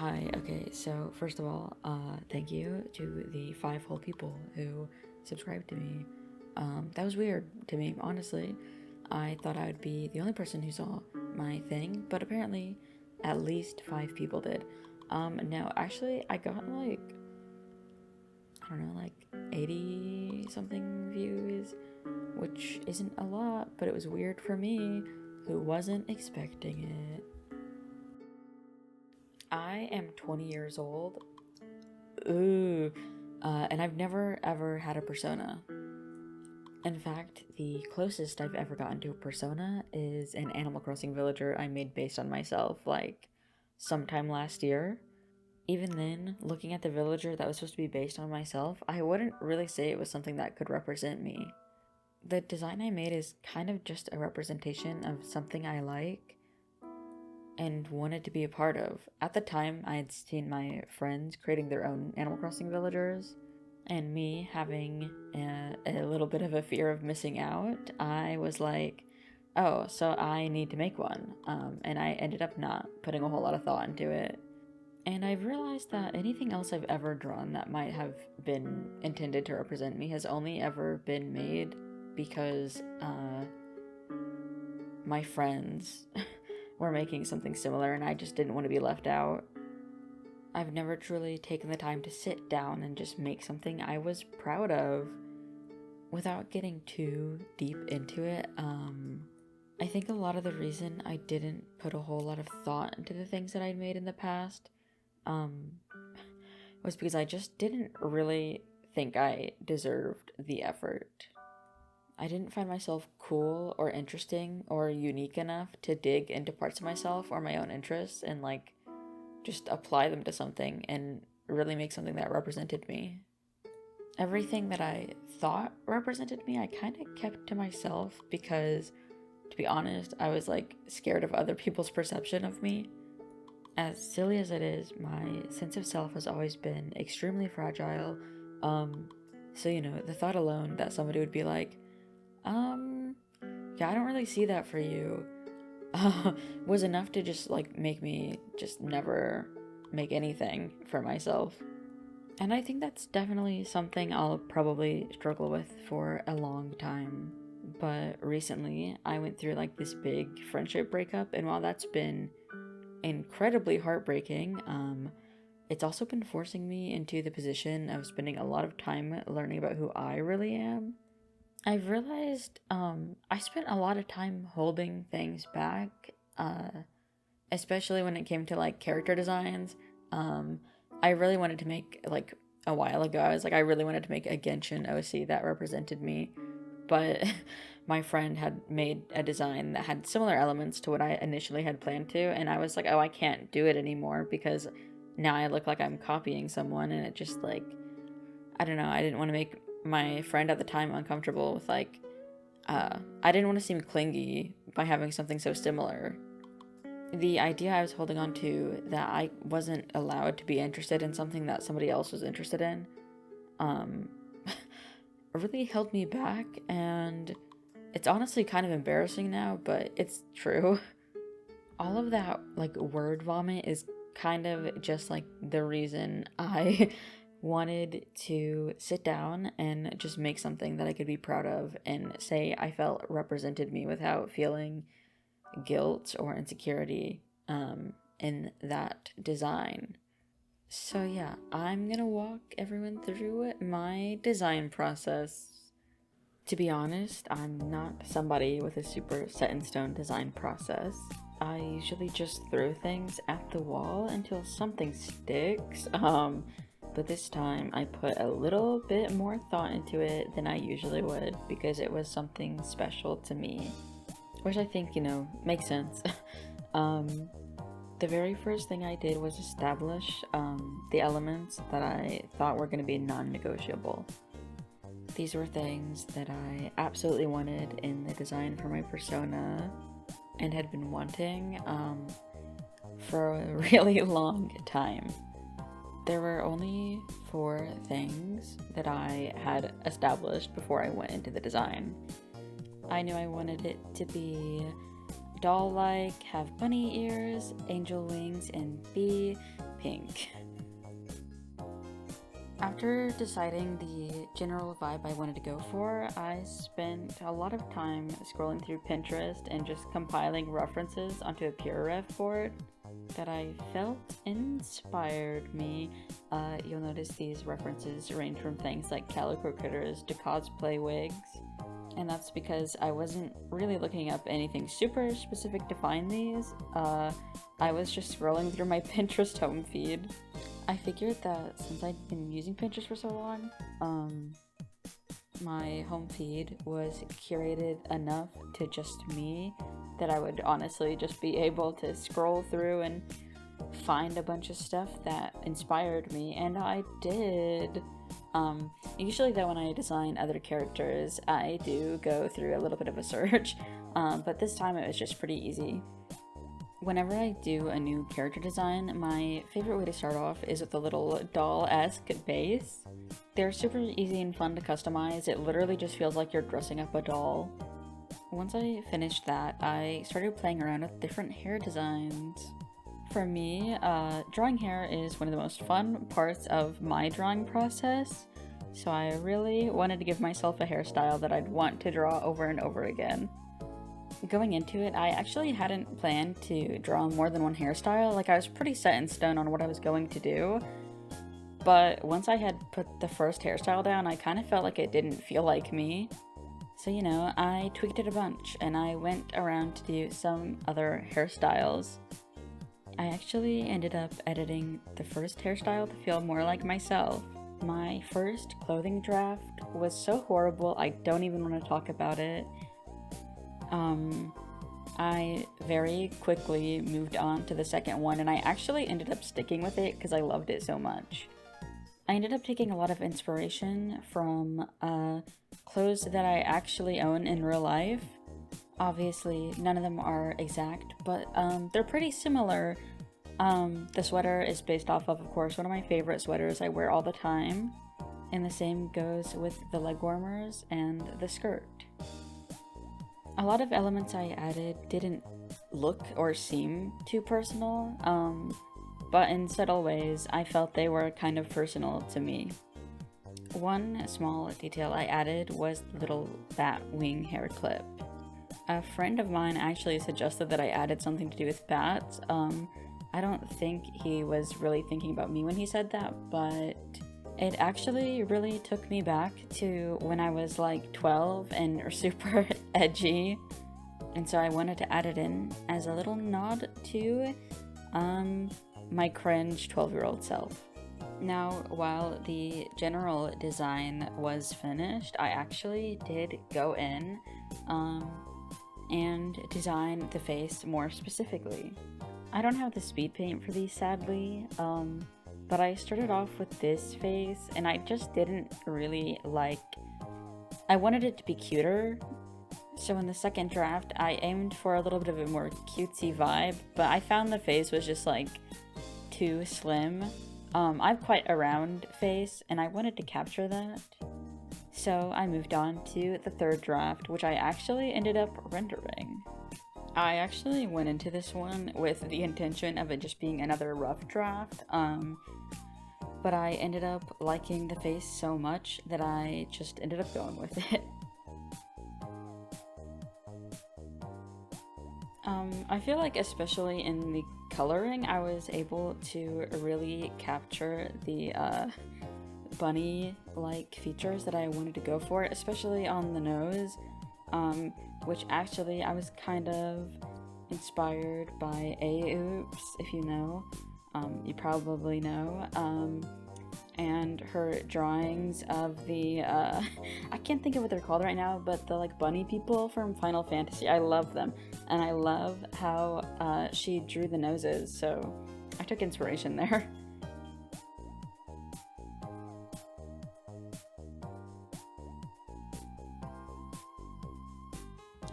Hi, okay, so first of all, thank you to the 5 whole people who subscribed to me. That was weird to me, honestly. I thought I would be the only person who saw my thing, but apparently at least 5 people did. No, actually, I got I don't know, 80 something views, which isn't a lot, but it was weird for me, who wasn't expecting it. I am 20 years old. Ooh. And I've never ever had a persona. In fact, the closest I've ever gotten to a persona is an Animal Crossing villager I made based on myself, sometime last year. Even then, looking at the villager that was supposed to be based on myself, I wouldn't really say it was something that could represent me. The design I made is kind of just a representation of something I like and wanted to be a part of. At the time, I had seen my friends creating their own Animal Crossing villagers, and me having a little bit of a fear of missing out, I was like, oh, so I need to make one. And I ended up not putting a whole lot of thought into it. And I've realized that anything else I've ever drawn that might have been intended to represent me has only ever been made because my friends were making something similar and I just didn't want to be left out. I've never truly taken the time to sit down and just make something I was proud of without getting too deep into it. I think a lot of the reason I didn't put a whole lot of thought into the things that I'd made in the past was because I just didn't really think I deserved the effort. I didn't find myself cool or interesting or unique enough to dig into parts of myself or my own interests and just apply them to something and really make something that represented me. Everything that I thought represented me, I kind of kept to myself because, to be honest, I was scared of other people's perception of me. As silly as it is, my sense of self has always been extremely fragile. So, the thought alone that somebody would be like, yeah, I don't really see that for you, was enough to just make me just never make anything for myself. And I think that's definitely something I'll probably struggle with for a long time. But recently, I went through this big friendship breakup, and while that's been incredibly heartbreaking, it's also been forcing me into the position of spending a lot of time learning about who I really am. I've realized I spent a lot of time holding things back, especially when it came to character designs. I really wanted to make a while ago. I was I really wanted to make a Genshin OC that represented me, but my friend had made a design that had similar elements to what I initially had planned to, and I was like, oh, I can't do it anymore because now I look like I'm copying someone, and it just I don't know. I didn't want to make my friend at the time uncomfortable with I didn't want to seem clingy by having something so similar. The idea I was holding on to that I wasn't allowed to be interested in something that somebody else was interested in really held me back, and it's honestly kind of embarrassing now, but it's true. All of that word vomit is kind of just the reason I wanted to sit down and just make something that I could be proud of and say I felt represented me without feeling guilt or insecurity in that design. So yeah, I'm gonna walk everyone through my design process. To be honest, I'm not somebody with a super set in stone design process. I usually just throw things at the wall until something sticks. But this time I put a little bit more thought into it than I usually would because it was something special to me. Which I think, makes sense. The very first thing I did was establish the elements that I thought were going to be non-negotiable. These were things that I absolutely wanted in the design for my persona and had been wanting for a really long time. There were only 4 things that I had established before I went into the design. I knew I wanted it to be doll-like, have bunny ears, angel wings, and be pink. After deciding the general vibe I wanted to go for, I spent a lot of time scrolling through Pinterest and just compiling references onto a pure ref board that I felt inspired me. You'll notice these references range from things like calico critters to cosplay wigs, and that's because I wasn't really looking up anything super specific to find these. I was just scrolling through my Pinterest home feed. I figured that since I'd been using Pinterest for so long, my home feed was curated enough to just me that I would honestly just be able to scroll through and find a bunch of stuff that inspired me, and I did. Usually though when I design other characters, I do go through a little bit of a search, but this time it was just pretty easy. Whenever I do a new character design, my favorite way to start off is with a little doll-esque base. They're super easy and fun to customize. It literally just feels like you're dressing up a doll. Once I finished that, I started playing around with different hair designs. For me, drawing hair is one of the most fun parts of my drawing process, so I really wanted to give myself a hairstyle that I'd want to draw over and over again. Going into it, I actually hadn't planned to draw more than one hairstyle. Like, I was pretty set in stone on what I was going to do, but once I had put the first hairstyle down, I kind of felt like it didn't feel like me. So, you know, I tweaked it a bunch, and I went around to do some other hairstyles. I actually ended up editing the first hairstyle to feel more like myself. My first clothing draft was so horrible, I don't even want to talk about it. I very quickly moved on to the second one, and I actually ended up sticking with it because I loved it so much. I ended up taking a lot of inspiration from clothes that I actually own in real life. Obviously, none of them are exact, but they're pretty similar. The sweater is based off of course, one of my favorite sweaters I wear all the time, and the same goes with the leg warmers and the skirt. A lot of elements I added didn't look or seem too personal, but in subtle ways, I felt they were kind of personal to me. One small detail I added was the little bat wing hair clip. A friend of mine actually suggested that I added something to do with bats. I don't think he was really thinking about me when he said that, but it actually really took me back to when I was like 12 and super edgy, and so I wanted to add it in as a little nod to my cringe 12-year-old self. Now, while the general design was finished, I actually did go in and design the face more specifically. I don't have the speed paint for these, sadly, but I started off with this face, and I just didn't really I wanted it to be cuter, so in the second draft, I aimed for a little bit of a more cutesy vibe, but I found the face was just, too slim. I have quite a round face, and I wanted to capture that, so I moved on to the third draft, which I actually ended up rendering. I actually went into this one with the intention of it just being another rough draft, but I ended up liking the face so much that I just ended up going with it. I feel like especially in the coloring, I was able to really capture the bunny-like features that I wanted to go for, especially on the nose. Which actually I was kind of inspired by Oops, if you know. You probably know. And her drawings of the, I can't think of what they're called right now, but the bunny people from Final Fantasy. I love them. And I love how she drew the noses, so I took inspiration there.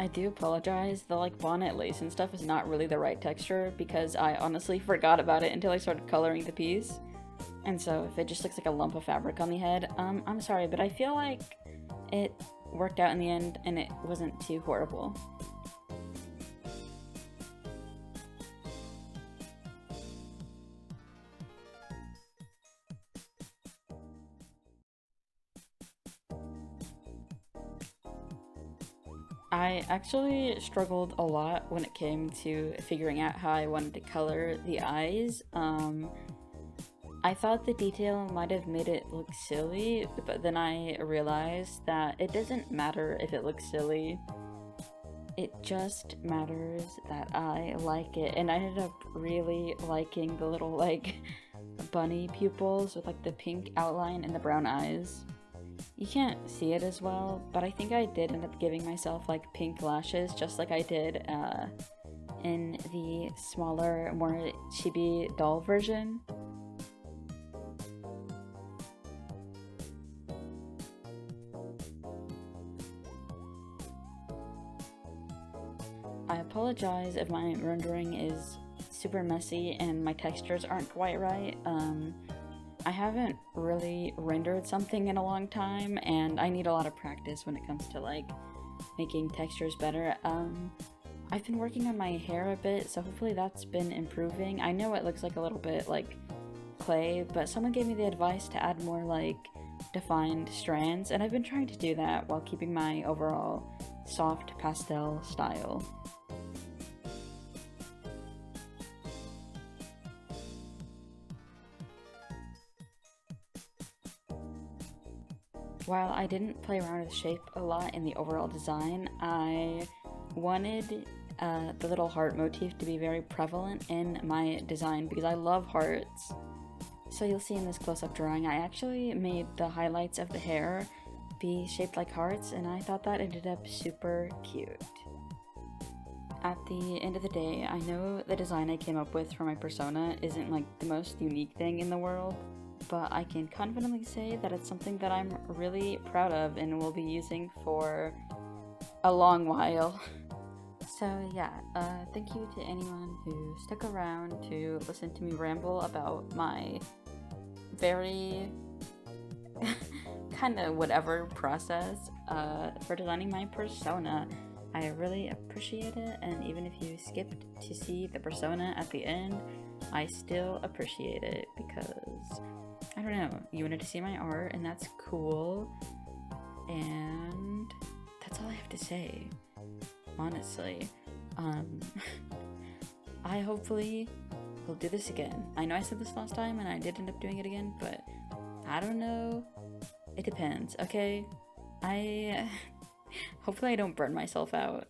I do apologize, the bonnet lace and stuff is not really the right texture because I honestly forgot about it until I started coloring the piece. And so if it just looks like a lump of fabric on the head, I'm sorry, but I feel like it worked out in the end and it wasn't too horrible. I actually struggled a lot when it came to figuring out how I wanted to color the eyes. I thought the detail might have made it look silly, but then I realized that it doesn't matter if it looks silly. It just matters that I like it, and I ended up really liking the little, like, bunny pupils with, like, the pink outline and the brown eyes. You can't see it as well, but I think I did end up giving myself, like, pink lashes, just like I did, in the smaller, more chibi doll version. I apologize if my rendering is super messy and my textures aren't quite right. I haven't really rendered something in a long time, and I need a lot of practice when it comes to, like, making textures better. I've been working on my hair a bit, so hopefully that's been improving. I know it looks like a little bit like clay, but someone gave me the advice to add more, like, defined strands, and I've been trying to do that while keeping my overall soft pastel style. While I didn't play around with shape a lot in the overall design, I wanted the little heart motif to be very prevalent in my design because I love hearts. So you'll see in this close-up drawing, I actually made the highlights of the hair be shaped like hearts, and I thought that ended up super cute. At the end of the day, I know the design I came up with for my persona isn't like the most unique thing in the world, but I can confidently say that it's something that I'm really proud of and will be using for a long while. So yeah, thank you to anyone who stuck around to listen to me ramble about my very kind of whatever process for designing my persona. I really appreciate it, and even if you skipped to see the persona at the end, I still appreciate it because, I don't know, you wanted to see my art, and that's cool, and that's all I have to say, honestly. I hopefully will do this again. I know I said this last time, and I did end up doing it again, but I don't know. It depends, okay? Hopefully I don't burn myself out.